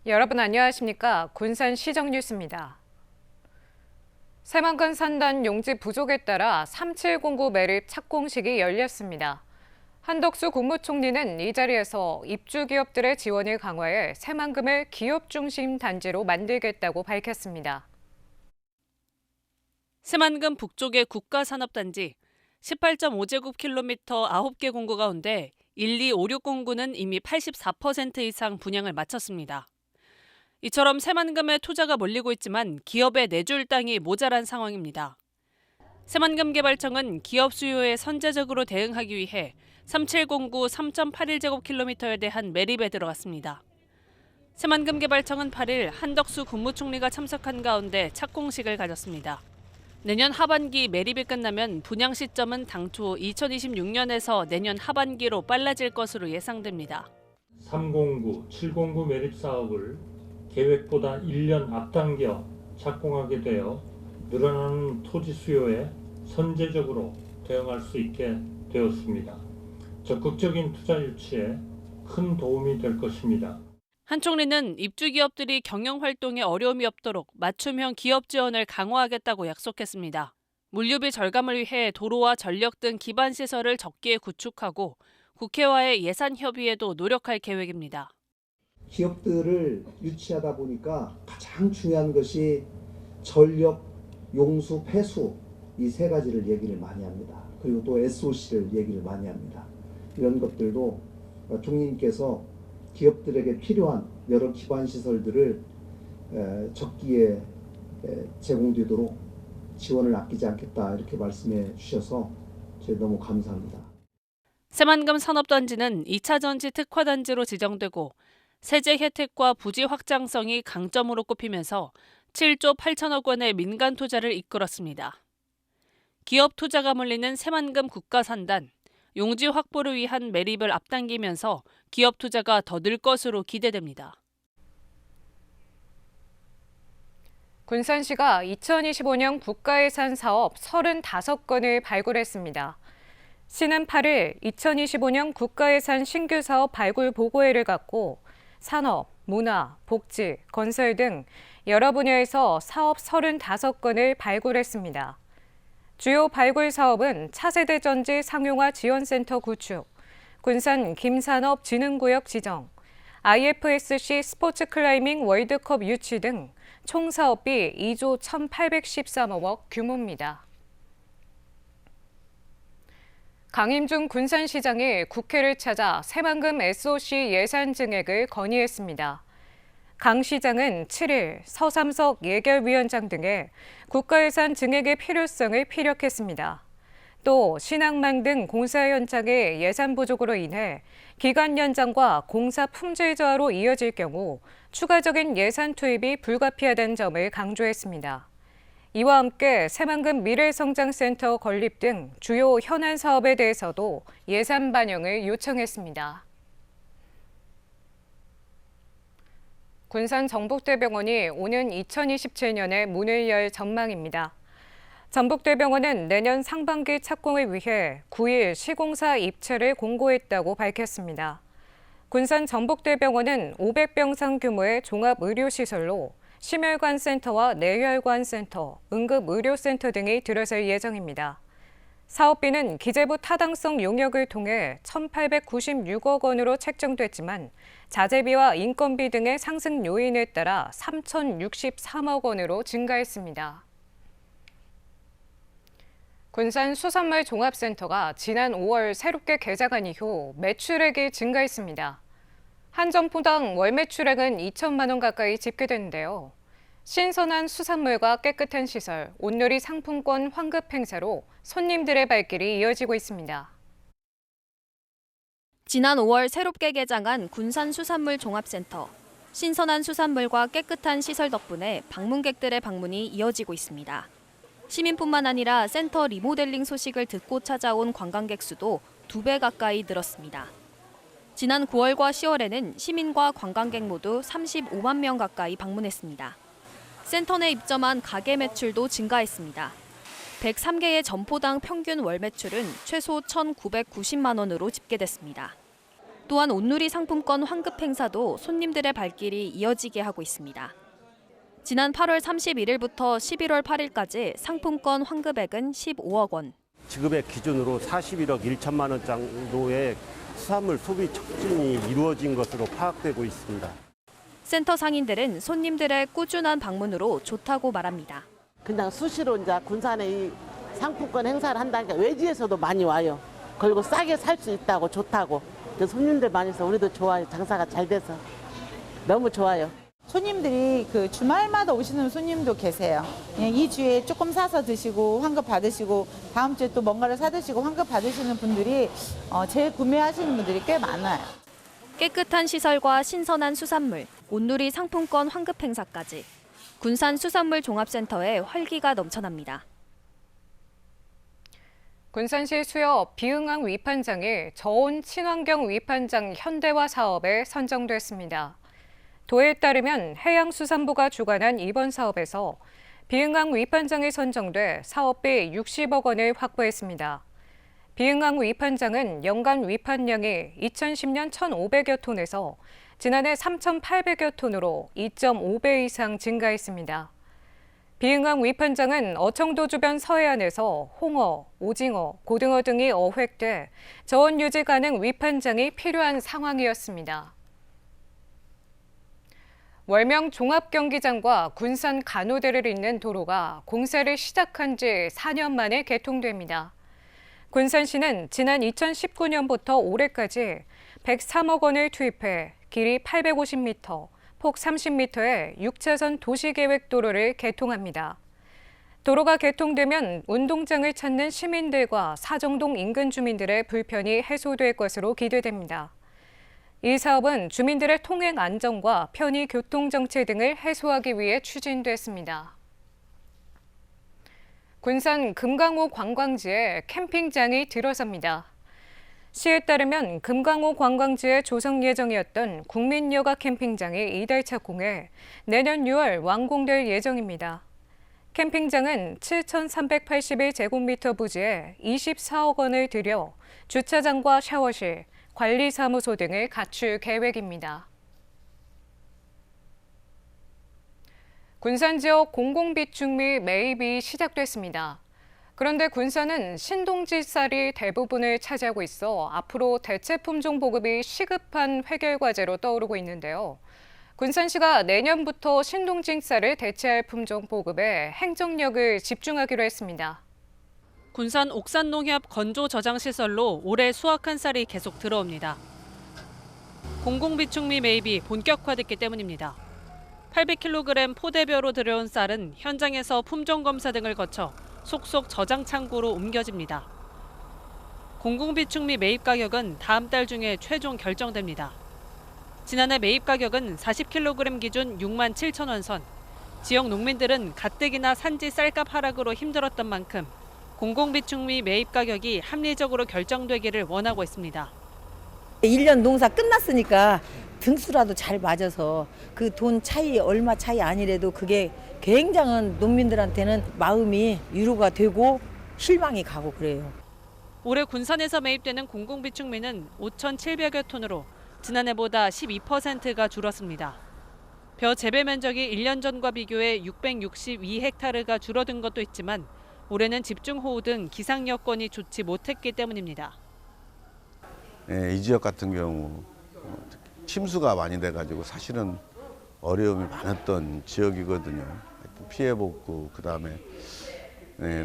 여러분 안녕하십니까? 군산시정 뉴스입니다. 새만금 산단 용지 부족에 따라 3709 매립 착공식이 열렸습니다. 한덕수 국무총리는 이 자리에서 입주 기업들의 지원을 강화해 새만금을 기업 중심 단지로 만들겠다고 밝혔습니다. 새만금 북쪽의 국가산업단지 18.5제곱킬로미터 9개 공구 가운데 1, 2, 5, 6 공구는 이미 84% 이상 분양을 마쳤습니다. 이처럼 새만금에 투자가 몰리고 있지만 기업에 내줄 땅이 모자란 상황입니다. 새만금 개발청은 기업 수요에 선제적으로 대응하기 위해 3709 3.81제곱킬로미터에 대한 매립에 들어갔습니다. 새만금 개발청은 8일 한덕수 국무총리가 참석한 가운데 착공식을 가졌습니다. 내년 하반기 매립이 끝나면 분양 시점은 당초 2026년에서 내년 하반기로 빨라질 것으로 예상됩니다. 309, 709 매립 사업을 계획보다 1년 앞당겨 착공하게 되어 늘어나는 토지 수요에 선제적으로 대응할 수 있게 되었습니다. 적극적인 투자 유치에 큰 도움이 될 것입니다. 한 총리는 입주 기업들이 경영 활동에 어려움이 없도록 맞춤형 기업 지원을 강화하겠다고 약속했습니다. 물류비 절감을 위해 도로와 전력 등 기반 시설을 적기에 구축하고 국회와의 예산 협의에도 노력할 계획입니다. 기업들을 유치하다 보니까 가장 중요한 것이 전력, 용수, 폐수 이 세 가지를 얘기를 많이 합니다. 그리고 또 SOC를 얘기를 많이 합니다. 이런 것들도 총리님께서 기업들에게 필요한 여러 기반 시설들을 적기에 제공되도록 지원을 아끼지 않겠다 이렇게 말씀해 주셔서 제가 너무 감사합니다. 새만금 산업단지는 2차 전지 특화단지로 지정되고 세제 혜택과 부지 확장성이 강점으로 꼽히면서 7조 8천억 원의 민간 투자를 이끌었습니다. 기업 투자가 몰리는 새만금 국가산단, 용지 확보를 위한 매립을 앞당기면서 기업 투자가 더 늘 것으로 기대됩니다. 군산시가 2025년 국가예산 사업 35건을 발굴했습니다. 시는 8일 2025년 국가예산 신규 사업 발굴 보고회를 갖고 산업, 문화, 복지, 건설 등 여러 분야에서 사업 35건을 발굴했습니다. 주요 발굴 사업은 차세대 전지 상용화 지원센터 구축, 군산 김산업진흥구역 지정, IFSC 스포츠 클라이밍 월드컵 유치 등 총 사업비 2조 1,813억 규모입니다. 강임중 군산시장이 국회를 찾아 새만금 SOC 예산 증액을 건의했습니다. 강 시장은 7일 서삼석 예결위원장 등에 국가예산 증액의 필요성을 피력했습니다. 또 신항망 등 공사 현장의 예산 부족으로 인해 기간 연장과 공사 품질 저하로 이어질 경우 추가적인 예산 투입이 불가피하다는 점을 강조했습니다. 이와 함께 새만금 미래성장센터 건립 등 주요 현안 사업에 대해서도 예산 반영을 요청했습니다. 군산 전북대병원이 오는 2027년에 문을 열 전망입니다. 전북대병원은 내년 상반기 착공을 위해 9일 시공사 입찰을 공고했다고 밝혔습니다. 군산 전북대병원은 500병상 규모의 종합의료시설로 심혈관센터와 뇌혈관센터, 응급의료센터 등이 들어설 예정입니다. 사업비는 기재부 타당성 용역을 통해 1,896억 원으로 책정됐지만 자재비와 인건비 등의 상승 요인에 따라 3,063억 원으로 증가했습니다. 군산 수산물 종합센터가 지난 5월 새롭게 개장한 이후 매출액이 증가했습니다. 한 점포당 월 매출액은 2천만 원 가까이 집계됐는데요. 신선한 수산물과 깨끗한 시설, 온누리 상품권 환급 행사로 손님들의 발길이 이어지고 있습니다. 지난 5월 새롭게 개장한 군산 수산물 종합센터. 신선한 수산물과 깨끗한 시설 덕분에 방문객들의 방문이 이어지고 있습니다. 시민뿐만 아니라 센터 리모델링 소식을 듣고 찾아온 관광객 수도 2배 가까이 늘었습니다. 지난 9월과 10월에는 시민과 관광객 모두 35만 명 가까이 방문했습니다. 센터 내 입점한 가게 매출도 증가했습니다. 103개의 점포당 평균 월 매출은 최소 1,990만 원으로 집계됐습니다. 또한 온누리 상품권 환급 행사도 손님들의 발길이 이어지게 하고 있습니다. 지난 8월 31일부터 11월 8일까지 상품권 환급액은 15억 원. 지급액 기준으로 41억 1천만 원 정도의 수산물 소비 촉진이 이루어진 것으로 파악되고 있습니다. 센터 상인들은 손님들의 꾸준한 방문으로 좋다고 말합니다. 그냥 수시로 이제 군산에 이 상품권 행사를 한다니까 외지에서도 많이 와요. 그리고 싸게 살 수 있다고 좋다고. 손님들 많이 있어 우리도 좋아요. 장사가 잘 돼서 너무 좋아요. 손님들이 그 주말마다 오시는 손님도 계세요. 이 주에 조금 사서 드시고 환급 받으시고 다음 주에 또 뭔가를 사 드시고 환급 받으시는 분들이 재구매하시는 분들이 꽤 많아요. 깨끗한 시설과 신선한 수산물, 온누리 상품권 환급 행사까지 군산 수산물 종합센터에 활기가 넘쳐납니다. 군산시 수협 비흥항 위판장이 저온 친환경 위판장 현대화 사업에 선정됐습니다. 도에 따르면 해양수산부가 주관한 이번 사업에서 비흥항 위판장이 선정돼 사업비 60억 원을 확보했습니다. 비흥항 위판장은 연간 위판량이 2010년 1,500여 톤에서 지난해 3,800여 톤으로 2.5배 이상 증가했습니다. 비흥항 위판장은 어청도 주변 서해안에서 홍어, 오징어, 고등어 등이 어획돼 저온 유지 가능 위판장이 필요한 상황이었습니다. 월명 종합경기장과 군산 간호대를 잇는 도로가 공사를 시작한 지 4년 만에 개통됩니다. 군산시는 지난 2019년부터 올해까지 103억 원을 투입해 길이 850m, 폭 30m의 6차선 도시계획도로를 개통합니다. 도로가 개통되면 운동장을 찾는 시민들과 사정동 인근 주민들의 불편이 해소될 것으로 기대됩니다. 이 사업은 주민들의 통행 안전과 편의 교통 정체 등을 해소하기 위해 추진됐습니다. 군산 금강호 관광지에 캠핑장이 들어섭니다. 시에 따르면 금강호 관광지에 조성 예정이었던 국민여가 캠핑장이 이달 착공해 내년 6월 완공될 예정입니다. 캠핑장은 7,381제곱미터 부지에 24억 원을 들여 주차장과 샤워실, 관리사무소 등을 갖출 계획입니다. 군산 지역 공공비축 및 매입이 시작됐습니다. 그런데 군산은 신동지 쌀이 대부분을 차지하고 있어 앞으로 대체 품종 보급이 시급한 해결 과제로 떠오르고 있는데요. 군산시가 내년부터 신동지 쌀을 대체할 품종 보급에 행정력을 집중하기로 했습니다. 군산 옥산농협 건조 저장 시설로 올해 수확한 쌀이 계속 들어옵니다. 공공비축 및 매입이 본격화됐기 때문입니다. 800kg 포대별로 들여온 쌀은 현장에서 품종 검사 등을 거쳐 속속 저장 창고로 옮겨집니다. 공공비축 및 매입 가격은 다음 달 중에 최종 결정됩니다. 지난해 매입 가격은 40kg 기준 6만 7천 원 선. 지역 농민들은 가뜩이나 산지 쌀값 하락으로 힘들었던 만큼 공공비축 및 매입 가격이 합리적으로 결정되기를 원하고 있습니다. 1년 농사 끝났으니까 등수라도 잘 맞아서 그 돈 차이 얼마 차이 아니래도 그게 굉장한 농민들한테는 마음이 위로가 되고 실망이 가고 그래요. 올해 군산에서 매입되는 공공비축민은 5,700여 톤으로 지난해보다 12%가 줄었습니다. 벼 재배 면적이 1년 전과 비교해 662헥타르가 줄어든 것도 있지만 올해는 집중호우 등 기상 여건이 좋지 못했기 때문입니다. 이 지역 같은 경우 침수가 많이 돼가지고 사실은 어려움이 많았던 지역이거든요. 피해 복구, 그다음에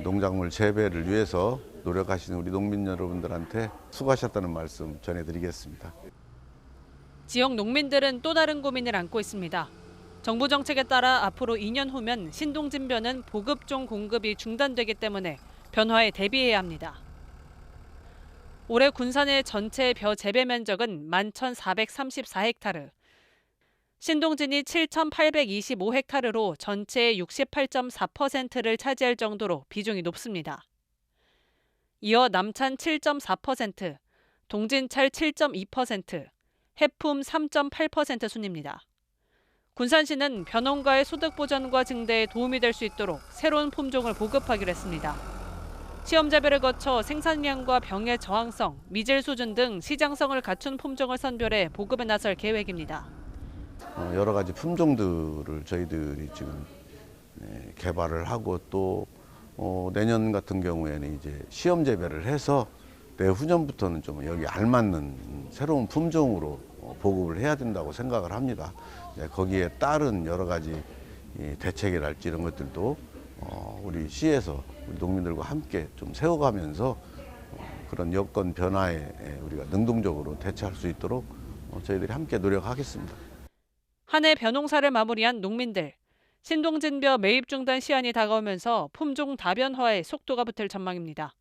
농작물 재배를 위해서 노력하시는 우리 농민 여러분들한테 수고하셨다는 말씀 전해드리겠습니다. 지역 농민들은 또 다른 고민을 안고 있습니다. 정부 정책에 따라 앞으로 2년 후면 신동진벼는 보급종 공급이 중단되기 때문에 변화에 대비해야 합니다. 올해 군산의 전체 벼 재배 면적은 11,434헥타르, 신동진이 7,825헥타르로 전체의 68.4%를 차지할 정도로 비중이 높습니다. 이어 남찬 7.4%, 동진찰 7.2%, 해품 3.8% 순입니다. 군산시는 벼농가의 소득 보전과 증대에 도움이 될 수 있도록 새로운 품종을 보급하기로 했습니다. 시험 재배를 거쳐 생산량과 병의 저항성, 미질 수준 등 시장성을 갖춘 품종을 선별해 보급에 나설 계획입니다. 여러 가지 품종들을 저희들이 지금 개발을 하고 또 내년 같은 경우에는 이제 시험 재배를 해서 내후년부터는 좀 여기 알맞는 새로운 품종으로 보급을 해야 된다고 생각을 합니다. 거기에 따른 여러 가지 대책이랄지 이런 것들도 우리 시에서 우리 농민들과 함께 좀 세워가면서 그런 여건 변화에 우리가 능동적으로 대처할 수 있도록 저희들이 함께 노력하겠습니다. 한 해 벼농사를 마무리한 농민들. 신동진벼 매입 중단 시한이 다가오면서 품종 다변화에 속도가 붙을 전망입니다.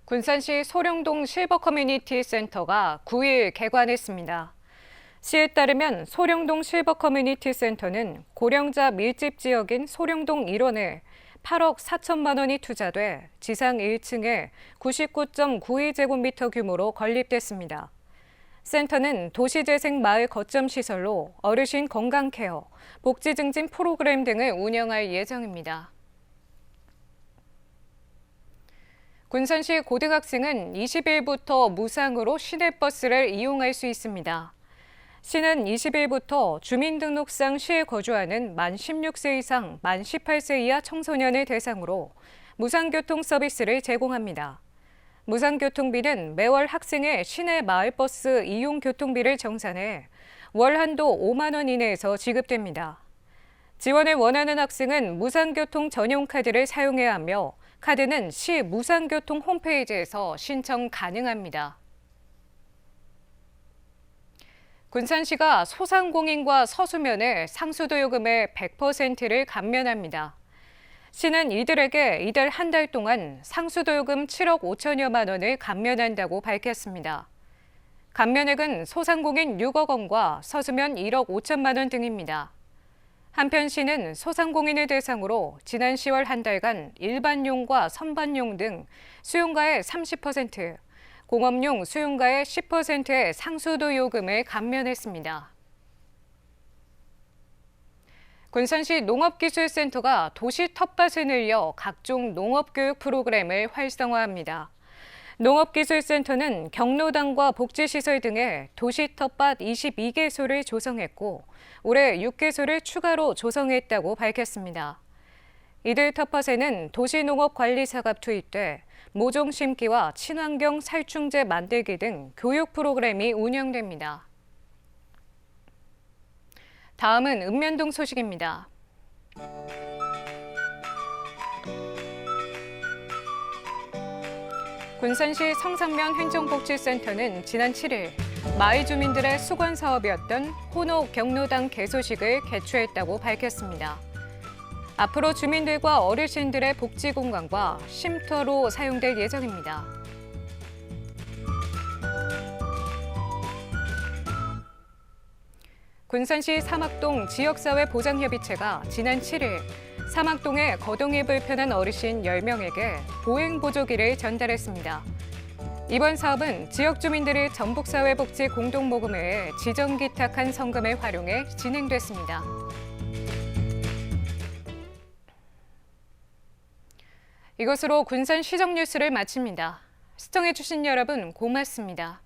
군산시 소룡동 실버 커뮤니티 센터가 9일 개관했습니다. 시에 따르면 소룡동 실버 커뮤니티 센터는 고령자 밀집 지역인 소룡동 일원에 8억 4천만 원이 투자돼 지상 1층에 99.92제곱미터 규모로 건립됐습니다. 센터는 도시재생 마을 거점 시설로 어르신 건강 케어, 복지 증진 프로그램 등을 운영할 예정입니다. 군산시 고등학생은 20일부터 무상으로 시내버스를 이용할 수 있습니다. 시는 20일부터 주민등록상 시에 거주하는 만 16세 이상, 만 18세 이하 청소년을 대상으로 무상교통 서비스를 제공합니다. 무상교통비는 매월 학생의 시내 마을버스 이용 교통비를 정산해 월 한도 5만 원 이내에서 지급됩니다. 지원을 원하는 학생은 무상교통 전용 카드를 사용해야 하며 카드는 시 무상교통 홈페이지에서 신청 가능합니다. 군산시가 소상공인과 서수면에 상수도 요금의 100%를 감면합니다. 시는 이들에게 이달 한 달 동안 상수도 요금 7억 5천여만 원을 감면한다고 밝혔습니다. 감면액은 소상공인 6억 원과 서수면 1억 5천만 원 등입니다. 한편 시는 소상공인을 대상으로 지난 10월 한 달간 일반용과 선반용 등 수용가의 30%, 공업용 수용가의 10%의 상수도 요금을 감면했습니다. 군산시 농업기술센터가 도시 텃밭을 늘려 각종 농업교육 프로그램을 활성화합니다. 농업기술센터는 경로당과 복지시설 등의 도시 텃밭 22개소를 조성했고 올해 6개소를 추가로 조성했다고 밝혔습니다. 이들 텃밭에는 도시농업관리사가 투입돼 모종 심기와 친환경 살충제 만들기 등 교육 프로그램이 운영됩니다. 다음은 읍면동 소식입니다. 군산시 성상면 행정복지센터는 지난 7일 마을 주민들의 수건 사업이었던 혼옥 경로당 개소식을 개최했다고 밝혔습니다. 앞으로 주민들과 어르신들의 복지 공간과 쉼터로 사용될 예정입니다. 군산시 사막동 지역사회보장협의체가 지난 7일 사막동에 거동이 불편한 어르신 10명에게 보행보조기를 전달했습니다. 이번 사업은 지역 주민들이 전북사회복지 공동모금회에 지정기탁한 성금을 활용해 진행됐습니다. 이것으로 군산 시정 뉴스를 마칩니다. 시청해주신 여러분 고맙습니다.